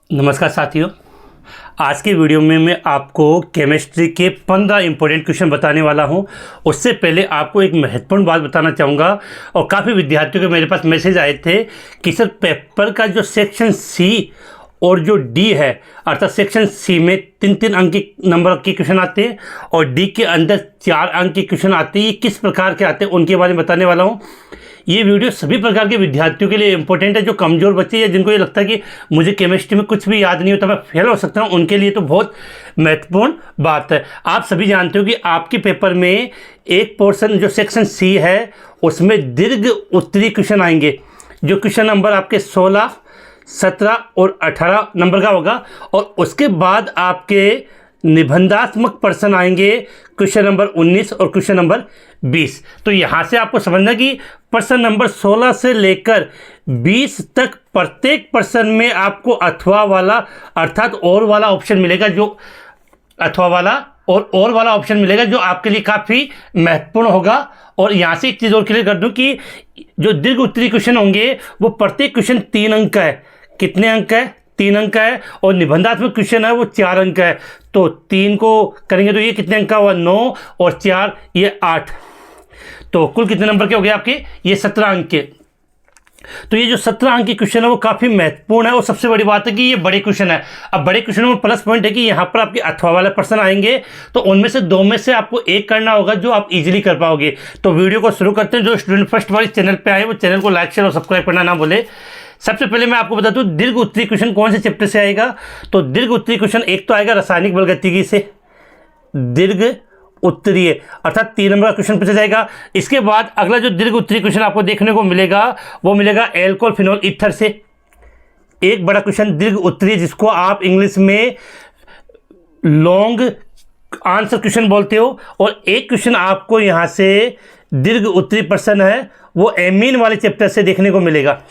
नमस्कार साथियों। आज के वीडियो में मैं आपको केमिस्ट्री के 15 इम्पोर्टेंट क्वेश्चन बताने वाला हूं। उससे पहले आपको एक महत्वपूर्ण बात बताना चाहूँगा। और काफ़ी विद्यार्थियों के मेरे पास मैसेज आए थे कि सर पेपर का जो सेक्शन सी और जो डी है, अर्थात सेक्शन सी में 3-3 अंक के नंबर के क्वेश्चन आते हैं और डी के अंदर 4 अंक के क्वेश्चन आते हैं। ये किस प्रकार के आते हैं उनके बारे में बताने वाला हूँ। ये वीडियो सभी प्रकार के विद्यार्थियों के लिए इंपॉर्टेंट है। जो कमज़ोर बच्चे या जिनको ये लगता है कि मुझे केमिस्ट्री में कुछ भी याद नहीं होता, मैं फेल हो सकता हूँ, उनके लिए तो बहुत महत्वपूर्ण बात है। आप सभी जानते हो कि आपके पेपर में एक पोर्शन जो सेक्शन सी है उसमें दीर्घ उत्तरीय क्वेश्चन आएंगे। जो क्वेश्चन नंबर आपके 16, 17 और 18 नंबर का होगा। और उसके बाद आपके निबंधात्मक प्रश्न आएंगे क्वेश्चन नंबर 19 और क्वेश्चन नंबर 20। तो यहाँ से आपको समझना कि प्रश्न नंबर 16 से लेकर 20 तक प्रत्येक प्रश्न में आपको अथवा वाला अर्थात और वाला ऑप्शन मिलेगा। जो अथवा वाला और वाला ऑप्शन मिलेगा जो आपके लिए काफ़ी महत्वपूर्ण होगा। और यहाँ से एक चीज़ और क्लियर कर दूँ कि जो दीर्घ उत्तरीय क्वेश्चन होंगे वो प्रत्येक क्वेश्चन 3 अंक का है। कितने अंक का है? 3 अंक का है। और निबंधात्मक क्वेश्चन है वो 4 अंक का है। तो 3 को करेंगे तो ये कितने अंक का हुआ? 9 और 4 ये 8। तो कुल कितने नंबर के हो गए आपके? ये 17 अंक के। तो ये जो 17 अंक के क्वेश्चन है वो काफ़ी महत्वपूर्ण है। और सबसे बड़ी बात है कि ये बड़े क्वेश्चन है। अब बड़े क्वेश्चनों में प्लस पॉइंट है कि यहाँ पर आपके अथवा वाले प्रश्न आएंगे तो उनमें से 2 में से आपको एक करना होगा जो आप इजीली कर पाओगे। तो वीडियो को शुरू करते हैं। जो स्टूडेंट फर्स्ट वाले चैनल पे आए वो चैनल को लाइक शेयर और सब्सक्राइब करना ना भूले। सबसे पहले मैं आपको बता दूं दीर्घ उत्तरीय क्वेश्चन कौन से चैप्टर से आएगा। तो दीर्घ उत्तरीय क्वेश्चन एक तो आएगा रासायनिक बलगतिकी से, दीर्घ उत्तरीय अर्थात 3 नंबर का क्वेश्चन पूछा जाएगा। इसके बाद अगला जो दीर्घ उत्तरीय क्वेश्चन आपको देखने को मिलेगा वो मिलेगा एल्कोहल फिनोल ईथर से। एक बड़ा क्वेश्चन दीर्घ उत्तरीय जिसको आप इंग्लिश में लॉन्ग आंसर क्वेश्चन बोलते हो। और एक क्वेश्चन आपको यहाँ से दीर्घ उत्तरीय प्रश्न है वो एमीन वाले चैप्टर से देखने को मिलेगा।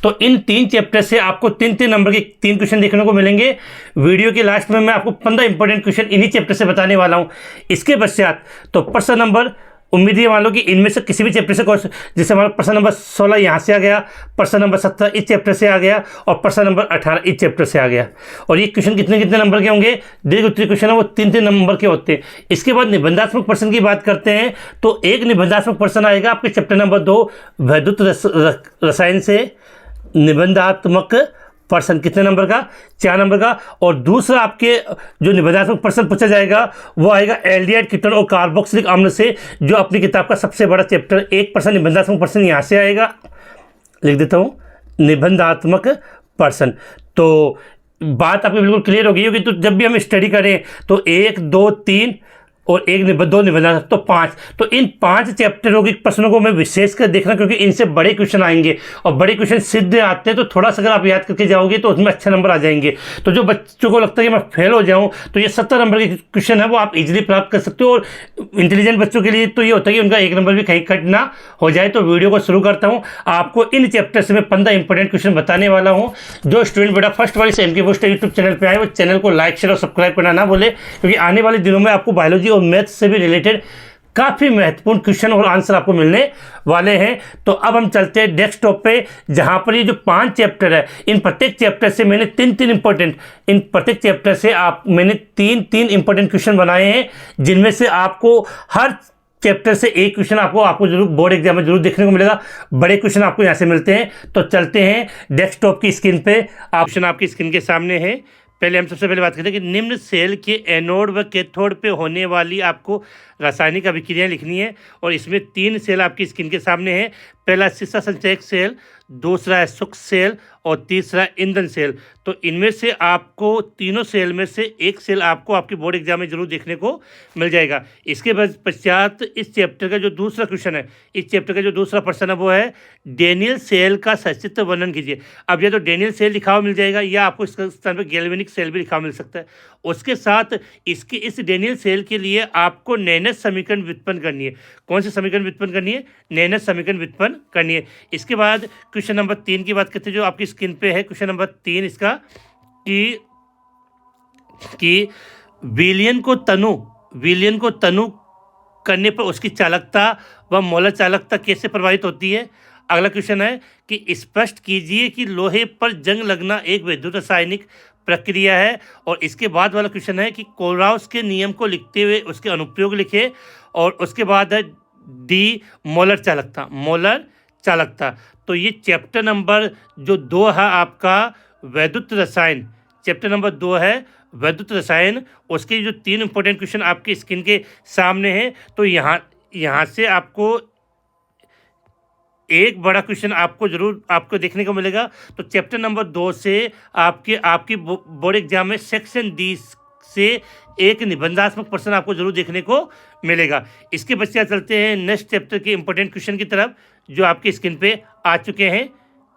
तो इन 3 चैप्टर से आपको 3-3 नंबर के 3 क्वेश्चन देखने को मिलेंगे। वीडियो के लास्ट में मैं आपको 15 इंपॉर्टेंट क्वेश्चन इन्हीं चैप्टर से बताने वाला हूं। इसके पश्चात तो प्रश्न नंबर उम्मीद है मान लो कि इनमें से किसी भी चैप्टर से जैसे हमारा प्रश्न नंबर 16 यहाँ से आ गया, प्रश्न नंबर 17 इस चैप्टर से आ गया और प्रश्न नंबर 18 इस चैप्टर से आ गया। और ये क्वेश्चन कितने कितने नंबर के होंगे? दीर्घ उत्तरीय क्वेश्चन है वो 3-3 नंबर के होते हैं। इसके बाद निबंधात्मक प्रश्न की बात करते हैं तो एक निबंधात्मक प्रश्न आएगा आपके चैप्टर नंबर 2 वैद्युत रसायन से। निबंधात्मक प्रश्न कितने नंबर का? 4 नंबर का। और दूसरा आपके जो निबंधात्मक प्रश्न पूछा जाएगा वो आएगा एल्डिहाइड कीटोन और कार्बोक्सिलिक अम्ल से, जो अपनी किताब का सबसे बड़ा चैप्टर। एक प्रश्न निबंधात्मक प्रश्न यहाँ से आएगा, लिख देता हूँ निबंधात्मक प्रश्न। तो बात आपकी बिल्कुल क्लियर हो गई होगी। तो जब भी हम स्टडी करें तो 1, 2, 3 और 2 निबंधात्मक तो 5। तो इन 5 चैप्टरों के प्रश्नों को मैं विशेष कर देखना क्योंकि इनसे बड़े क्वेश्चन आएंगे और बड़े क्वेश्चन सिद्ध आते हैं। तो थोड़ा सा अगर आप याद करके जाओगे तो उसमें अच्छे नंबर आ जाएंगे। तो जो बच्चों को लगता है कि मैं फेल हो जाऊं तो ये 70 नंबर के क्वेश्चन है वो आप इजीली प्राप्त कर सकते हो। और इंटेलिजेंट बच्चों के लिए तो ये होता है कि उनका 1 नंबर भी कहीं कट ना हो जाए। तो वीडियो को शुरू करता हूँ। आपको इन चैप्टर से मैं 15 इंपॉर्टेंट क्वेश्चन बताने वाला हूँ। जो स्टूडेंट बेटा फर्स्ट वाली एमके बूस्टर यूट्यूब चैनल पर आए वो चैनल को लाइक शेयर और सब्सक्राइब करना ना भूले, क्योंकि आने वाले दिनों में आपको बायोलॉजी और मैथ्स से भी काफी महत्वपूर्ण क्वेश्चन और आंसर आपको मिलने वाले हैं। तो अब हम चलते हैं डेस्कटॉप पे, जहां पर ये जो 5 चैप्टर है इन प्रत्येक चैप्टर से मैंने 3-3 इंपॉर्टेंट मैंने 3-3 इंपॉर्टेंट क्वेश्चन बनाए हैं, जिनमें से आपको हर चैप्टर से एक क्वेश्चन आपको जरूर बोर्ड एग्जाम में जरूर देखने को मिलेगा। बड़े क्वेश्चन आपको यहाँ से मिलते हैं। तो चलते हैं डेस्कटॉप की स्क्रीन पे। क्वेश्चन आपकी स्क्रीन के सामने है। पहले हम सबसे पहले बात करते हैं कि निम्न सेल के एनोड व कैथोड पे होने वाली आपको रासायनिक अभिक्रियाएं लिखनी है। और इसमें 3 सेल आपकी स्क्रीन के सामने है। पहला शीशा संचयक सेल, दूसरा है शुक्ल सेल और तीसरा ईंधन सेल। तो इनमें से आपको तीनों सेल में से एक सेल आपको आपके बोर्ड एग्जाम में जरूर देखने को मिल जाएगा। इसके पश्चात इस चैप्टर का जो दूसरा क्वेश्चन है, इस चैप्टर का जो दूसरा प्रश्न है वो है डेनियल सेल का सचित्र वर्णन कीजिए। अब या तो डेनियल सेल लिखा हुआ मिल जाएगा या आपको इसके स्थान पर गैल्वेनिक सेल भी लिखा मिल सकता है। उसके साथ इस डेनियल सेल के लिए आपको नैनस समीकरण व्युत्पन्न करनी है। कौन से समीकरण व्युत्पन्न करनी है? नैनस समीकरण व्युत्पन्न करनी है। इसके बाद क्वेश्चन नंबर 3 की बात करते हैं, जो आपकी स्क्रीन पे है। क्वेश्चन नंबर 3 इसका कि विलयन को तनु करने पर उसकी चालकता व मोलर चालकता कैसे प्रभावित होती है। अगला क्वेश्चन है कि स्पष्ट कीजिए कि लोहे पर जंग लगना एक विद्युत रासायनिक प्रक्रिया है। और इसके बाद वाला क्वेश्चन है कि कोलराउस के नियम को लिखते हुए उसके अनुप्रयोग लिखे। और उसके बाद है डी मोलर चालकता। तो ये चैप्टर नंबर जो 2 है आपका वैद्युत रसायन, चैप्टर नंबर 2 है वैद्युत रसायन। उसके जो 3 इंपॉर्टेंट क्वेश्चन आपके स्क्रीन के सामने हैं। तो यहाँ से आपको एक बड़ा क्वेश्चन आपको देखने को मिलेगा। तो चैप्टर नंबर 2 से आपकी बोर्ड एग्जाम में सेक्शन डी से एक निबंधात्मक प्रश्न आपको जरूर देखने को मिलेगा। इसके पश्चात चलते हैं नेक्स्ट चैप्टर के इंपॉर्टेंट क्वेश्चन की तरफ, जो आपकी स्क्रीन पे आ चुके हैं।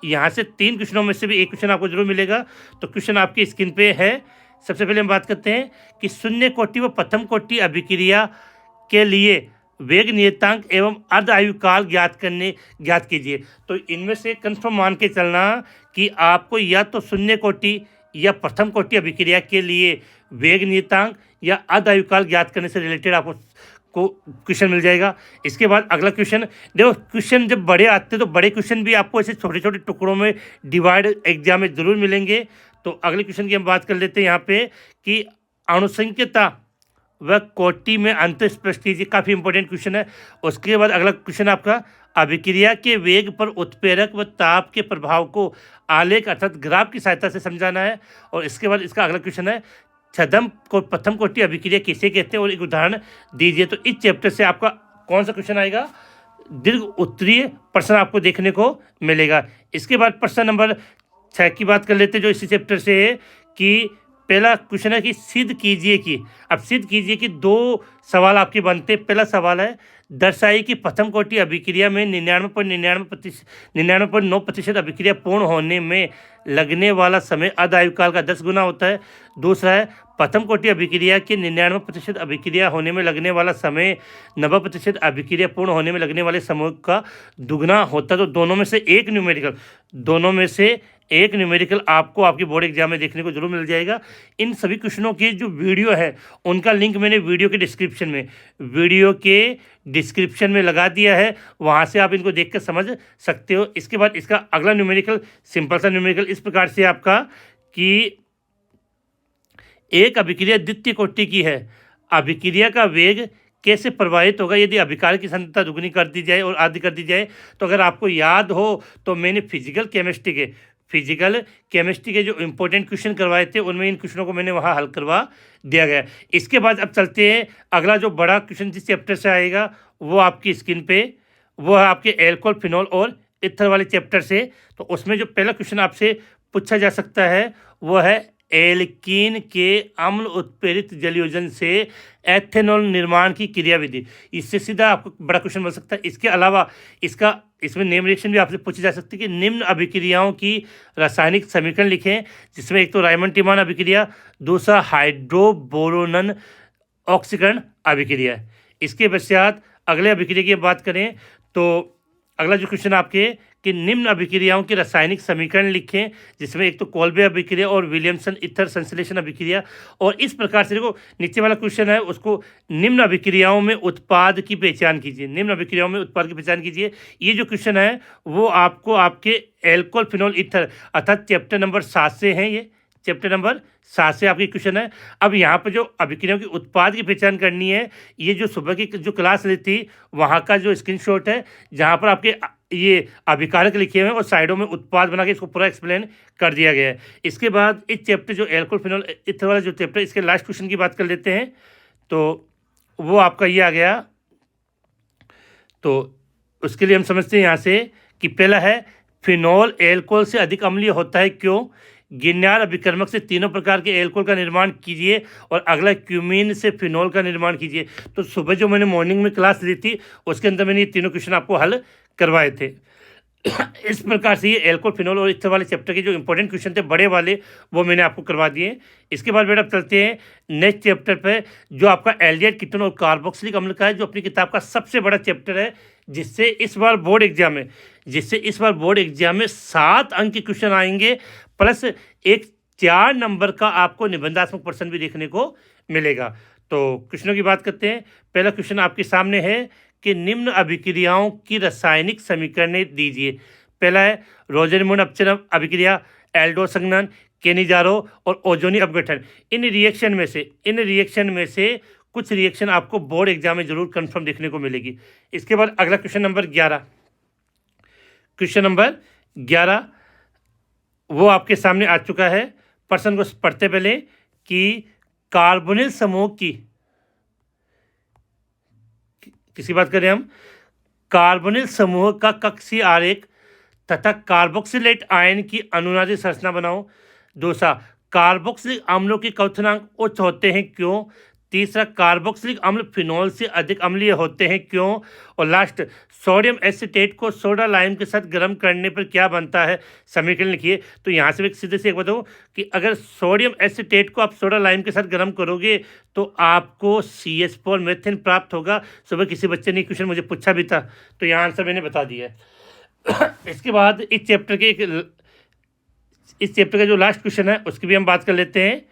यहाँ से 3 क्वेश्चनों में से भी एक क्वेश्चन आपको जरूर मिलेगा। तो क्वेश्चन आपकी स्क्रीन पे है। सबसे पहले हम बात करते हैं कि शून्य कोटि व प्रथम कोटि अभिक्रिया के लिए वेग नियतांक एवं अर्ध आयु काल ज्ञात कीजिए। तो इनमें से कंफर्म मान के चलना कि आपको या तो शून्य कोटि या प्रथम कोटि अभिक्रिया के लिए वेग नियतांक या अर्ध आयु काल ज्ञात करने से रिलेटेड आपको क्वेश्चन मिल जाएगा। इसके बाद अगला क्वेश्चन, देखो क्वेश्चन जब बड़े आते हैं तो बड़े क्वेश्चन भी आपको ऐसे छोटे छोटे टुकड़ों में डिवाइड एग्जाम में जरूर मिलेंगे। तो अगले क्वेश्चन की हम बात कर लेते हैं यहाँ पे कि अणुसंख्यता व कोटि में अंतर स्पष्ट कीजिए। काफ़ी इंपॉर्टेंट क्वेश्चन है। उसके बाद अगला क्वेश्चन आपका अभिक्रिया के वेग पर उत्प्रेरक व ताप के प्रभाव को आलेख अर्थात ग्राफ की सहायता से समझाना है। और इसके बाद इसका अगला क्वेश्चन है छदम को प्रथम कोटि अभिक्रिया किसे कहते हैं और एक उदाहरण दीजिए। तो इस चैप्टर से आपका कौन सा क्वेश्चन आएगा? दीर्घ उत्तरीय प्रश्न आपको देखने को मिलेगा। इसके बाद प्रश्न नंबर 6 की बात कर लेते हैं, जो इसी चैप्टर से है कि पहला क्वेश्चन है कि सिद्ध कीजिए कि 2 सवाल आपके बनते हैं। पहला सवाल है दर्शाइए कि प्रथम कोटि अभिक्रिया में 99.9% अभिक्रिया पूर्ण होने में लगने वाला समय अर्ध आयुकाल का 10 गुना होता है। दूसरा है प्रथम कोटि अभिक्रिया के 99% अभिक्रिया होने में लगने वाला समय 90% अभिक्रिया पूर्ण होने में लगने वाले समय का दुगना होता है। तो दोनों में से एक न्यूमेरिकल आपको आपकी बोर्ड एग्जाम में देखने को जरूर मिल जाएगा। इन सभी क्वेश्चनों की जो वीडियो है उनका लिंक मैंने वीडियो के डिस्क्रिप्शन में लगा दिया है, वहाँ से आप इनको देख कर समझ सकते हो। इसके बाद इसका अगला न्यूमेरिकल सिंपल सा न्यूमेरिकल इस प्रकार से आपका कि एक अभिक्रिया द्वितीय कोटि की है, अभिक्रिया का वेग कैसे प्रभावित होगा यदि अभिकार की सांद्रता दुगनी कर दी जाए और आधी कर दी जाए। तो अगर आपको याद हो तो मैंने फिजिकल केमिस्ट्री के जो इंपॉर्टेंट क्वेश्चन करवाए थे उनमें इन क्वेश्चनों को मैंने वहाँ हल करवा दिया गया। इसके बाद अब चलते हैं अगला जो बड़ा क्वेश्चन जिस चैप्टर से आएगा वो आपकी स्क्रीन पे वो है आपके एल्कोहल, फिनॉल और ईथर वाले चैप्टर से। तो उसमें जो पहला क्वेश्चन आपसे पूछा जा सकता है वो है एल्कीन के अम्ल उत्प्रेरित जलयोजन से एथेनॉल निर्माण की क्रियाविधि। इससे सीधा आपको बड़ा क्वेश्चन मिल सकता है। इसके अलावा इसमें नेम रिएक्शन भी आपसे पूछी जा सकती है कि निम्न अभिक्रियाओं की रासायनिक समीकरण लिखें, जिसमें एक तो रायमंड टिमान अभिक्रिया, दूसरा हाइड्रोबोरोनन ऑक्सीकरण अभिक्रिया। इसके पश्चात अगले अभिक्रिया की बात करें तो अगला जो क्वेश्चन आपके कि निम्न अभिक्रियाओं के रासायनिक समीकरण लिखें, जिसमें एक तो कोल्बे अभिक्रिया और विलियमसन ईथर संश्लेषण अभिक्रिया। और इस प्रकार से देखो नीचे वाला क्वेश्चन है उसको निम्न अभिक्रियाओं में उत्पाद की पहचान कीजिए। ये जो क्वेश्चन है वो आपको आपके एल्कोहल, फिनॉल, ईथर अर्थात चैप्टर नंबर 7 से है। ये चैप्टर नंबर 7 से आपकी क्वेश्चन है। अब यहाँ पर जो अभिक्रियाओं की उत्पाद की पहचान करनी है, ये जो सुबह की जो क्लास ली थी वहाँ का जो स्क्रीनशॉट है जहाँ पर आपके ये अभिकारक लिखे हुए हैं और साइडों में उत्पाद बना के इसको पूरा एक्सप्लेन कर दिया गया है। इसके बाद इस चैप्टर जो एल्कोहल, फिनॉल, ईथर वाला जो चैप्टर, इसके लास्ट क्वेश्चन की बात कर लेते हैं। तो वो आपका ये आ गया। तो उसके लिए हम समझते हैं यहाँ से कि पहला है फिनॉल एल्कोहल से अधिक अम्लीय होता है, क्यों? गिरनार अभिकर्मक से 3 प्रकार के एल्कोहल का निर्माण कीजिए। और अगला क्यूमीन से फिनॉल का निर्माण कीजिए। तो सुबह जो मैंने मॉर्निंग में क्लास ली थी उसके अंदर मैंने ये तीनों क्वेश्चन आपको हल करवाए थे। इस प्रकार से ये एल्कोहल, फिनॉल और ईथर वाले चैप्टर के जो इंपॉर्टेंट क्वेश्चन थे बड़े वाले वो मैंने आपको करवा दिए। इसके बाद बेटा चलते हैं नेक्स्ट चैप्टर पे, जो आपका एल्डिहाइड, कीटोन और कार्बोक्सिलिक अम्ल का है, जो अपनी किताब का सबसे बड़ा चैप्टर है, जिससे इस बार बोर्ड एग्जाम में 7 अंक के क्वेश्चन आएंगे, प्लस एक 4 नंबर का आपको निबंधात्मक प्रश्न भी देखने को मिलेगा। तो क्वेश्चनों की बात करते हैं। पहला क्वेश्चन आपके सामने है कि निम्न अभिक्रियाओं की रासायनिक समीकरण दीजिए। पहला है रोजरमोन अपचन अभिक्रिया, एल्डो संघनन, केनिजारो और ओजोनी अपघटन। इन रिएक्शन में से कुछ रिएक्शन आपको बोर्ड एग्जाम में जरूर कंफर्म देखने को मिलेगी। इसके बाद अगला क्वेश्चन नंबर 11 वो आपके सामने आ चुका है। प्रश्न को पढ़ते पहले कि कार्बोनिल समूह की किसी बात करें हम कार्बोनिल समूह का कक्षीय आरेख तथा कार्बोक्सिलेट आयन की अनुनादी संरचना बनाओ। दूसरा, कार्बोक्सिलिक अम्लों के क्वथनांक उच्च होते हैं क्यों? तीसरा, कार्बोक्सिलिक अम्ल फिनॉल से अधिक अम्लीय होते हैं क्यों? और लास्ट, सोडियम एसीटेट को सोडा लाइम के साथ गर्म करने पर क्या बनता है? समीकरण लिखिए। तो यहाँ से सीधे से एक बताऊँ कि अगर सोडियम एसीटेट को आप सोडा लाइम के साथ गर्म करोगे तो आपको CH4 मीथेन प्राप्त होगा। सुबह किसी बच्चे ने क्वेश्चन मुझे पूछा भी था, तो यहाँ आंसर मैंने बता दिया है। इसके बाद इस चैप्टर का जो लास्ट क्वेश्चन है उसकी भी हम बात कर लेते हैं।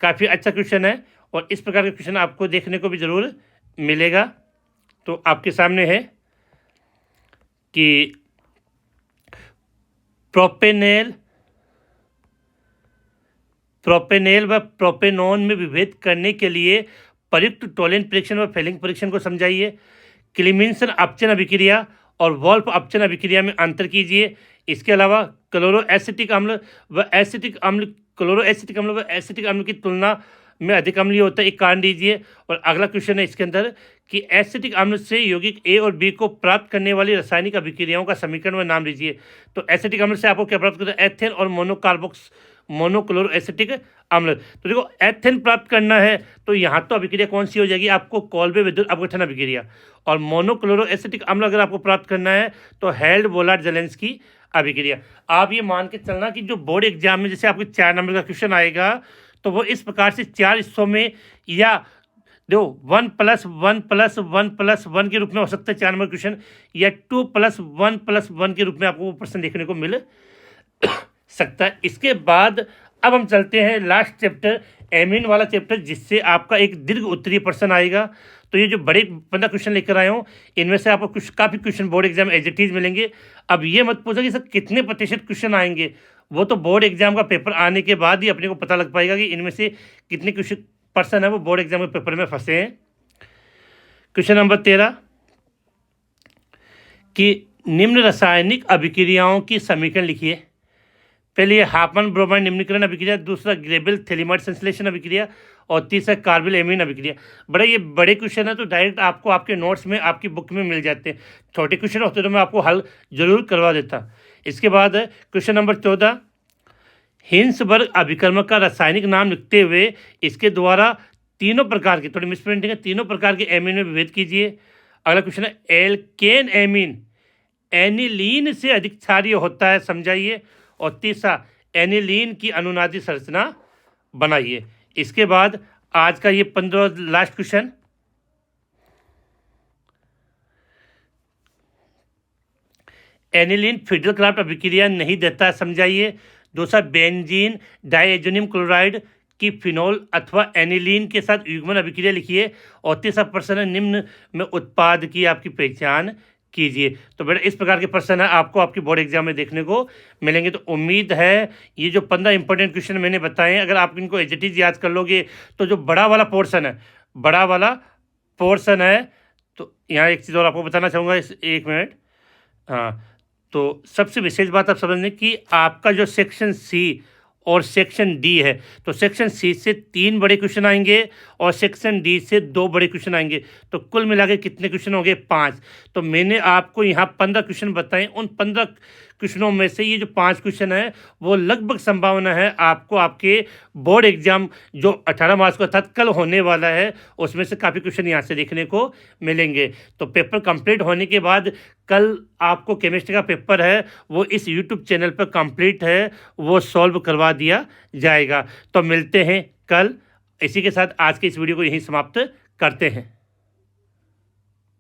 काफ़ी अच्छा क्वेश्चन है और इस प्रकार का क्वेश्चन आपको देखने को भी ज़रूर मिलेगा। तो आपके सामने है कि प्रोपेनेल व प्रोपेनॉन में विभेद करने के लिए प्रयुक्त टोलेंट परीक्षण व फेलिंग परीक्षण को समझाइए। क्लीमिंसन अपचन अभिक्रिया और वोल्फ अपचन अभिक्रिया में अंतर कीजिए। इसके अलावा क्लोरोएसिटिक अम्ल व एसिटिक अम्ल की तुलना में अधिक अम्लीय होता है, एक कारण दीजिए। और अगला क्वेश्चन है इसके अंदर कि एसिटिक अम्ल से यौगिक A और B को प्राप्त करने वाली रासायनिक अभिक्रियाओं का समीकरण व नाम दीजिए। तो एसिटिक अम्ल से आपको क्या प्राप्त करता है? एथेन और मोनोक्लोरोएसिटिक अम्ल। तो देखो, एथेन प्राप्त करना है तो यहाँ तो अभिक्रिया कौन सी हो जाएगी? आपको कोल्बे विद्युत अपघटन अभिक्रिया। और मोनोक्लोरोएसिटिक अम्ल अगर आपको प्राप्त करना है तो हेल्ड बोलार्ड जेलेंस्की अभिक्रिया। आप ये मान के चलना कि जो बोर्ड एग्जाम में जैसे आपको 4 नंबर का क्वेश्चन आएगा तो वो इस प्रकार से 4 हिस्सों में या देखो 1+1+1+1 के रूप में हो सकता है 4 नंबर क्वेश्चन, या 2+1+1 के रूप में आपको वो प्रश्न देखने को मिल सकता है। इसके बाद अब हम चलते हैं लास्ट चैप्टर, एमीन वाला चैप्टर, जिससे आपका एक दीर्घ उत्तरीय प्रश्न आएगा। तो ये जो बड़े 15 क्वेश्चन लेकर आए हूँ इनमें से आपको काफ़ी question board exam as it is मिलेंगे। अब ये मत पूछो कि सर कितने प्रतिशत क्वेश्चन आएंगे, वो तो बोर्ड एग्जाम का पेपर आने के बाद ही अपने को पता लग पाएगा कि इनमें से कितने क्वेश्चन पर्सन है वो बोर्ड एग्जाम के पेपर में फंसे हैं। क्वेश्चन नंबर 13 कि निम्न रासायनिक अभिक्रियाओं की समीकरण लिखिए। पहले हाफमैन ब्रोमाइड निम्नीकरण अभिक्रिया, दूसरा ग्रेबिल थैलिमाइड संश्लेषण अभिक्रिया और तीसरा कार्बिल एमीन अभिक्रिया। ये बड़े क्वेश्चन है तो डायरेक्ट आपको आपके नोट्स में आपकी बुक में मिल जाते हैं। छोटे क्वेश्चन होते तो मैं आपको हल जरूर करवा देता। इसके बाद क्वेश्चन नंबर 14, हिंसबर्ग अभिकर्मक का रासायनिक नाम लिखते हुए इसके द्वारा तीनों प्रकार के, थोड़ी मिसप्रिंटिंग है, तीनों प्रकार के एमीन में विभेद कीजिए। अगला क्वेश्चन है एल्केन एमीन एनिलीन से अधिक क्षारीय होता है, समझाइए। और तीसरा, एनिलीन की अनुनादी संरचना बनाइए। इसके बाद आज का ये 15 लास्ट क्वेश्चन, एनिलीन फिडलक्राफ्ट अभिक्रिया नहीं देता है, समझाइए। दूसरा, बेंजीन डाइएजोनियम क्लोराइड की फिनॉल अथवा एनिलीन के साथ युग्मन अभिक्रिया लिखिए। और तीसरा प्रश्न है निम्न में उत्पाद की आपकी पहचान कीजिए। तो बेटा इस प्रकार के प्रश्न है आपको आपकी बोर्ड एग्जाम में देखने को मिलेंगे। तो उम्मीद है ये जो 15 इंपॉर्टेंट क्वेश्चन मैंने बताए, अगर आप इनको एज इट इज याद कर लोगे तो जो बड़ा वाला पोर्शन है, तो यहाँ एक चीज़ और आपको बताना चाहूँगा, इस 1 मिनट। हाँ, तो सबसे विशेष बात आप समझ लें कि आपका जो सेक्शन सी और सेक्शन डी है, तो सेक्शन सी से 3 बड़े क्वेश्चन आएंगे और सेक्शन डी से 2 बड़े क्वेश्चन आएंगे। तो कुल मिला के कितने क्वेश्चन हो गए? 5। तो मैंने आपको यहाँ 15 क्वेश्चन बताए। उन 15 क्वेश्चनों में से ये जो 5 क्वेश्चन है वो लगभग संभावना है आपको आपके बोर्ड एग्जाम जो 18 मार्च को अर्थात कल होने वाला है उसमें से काफ़ी क्वेश्चन यहाँ से देखने को मिलेंगे। तो पेपर कंप्लीट होने के बाद कल आपको केमिस्ट्री का पेपर है वो इस यूट्यूब चैनल पर कंप्लीट है, वो सॉल्व करवा दिया जाएगा। तो मिलते हैं कल। इसी के साथ आज के इस वीडियो को यहीं समाप्त करते हैं।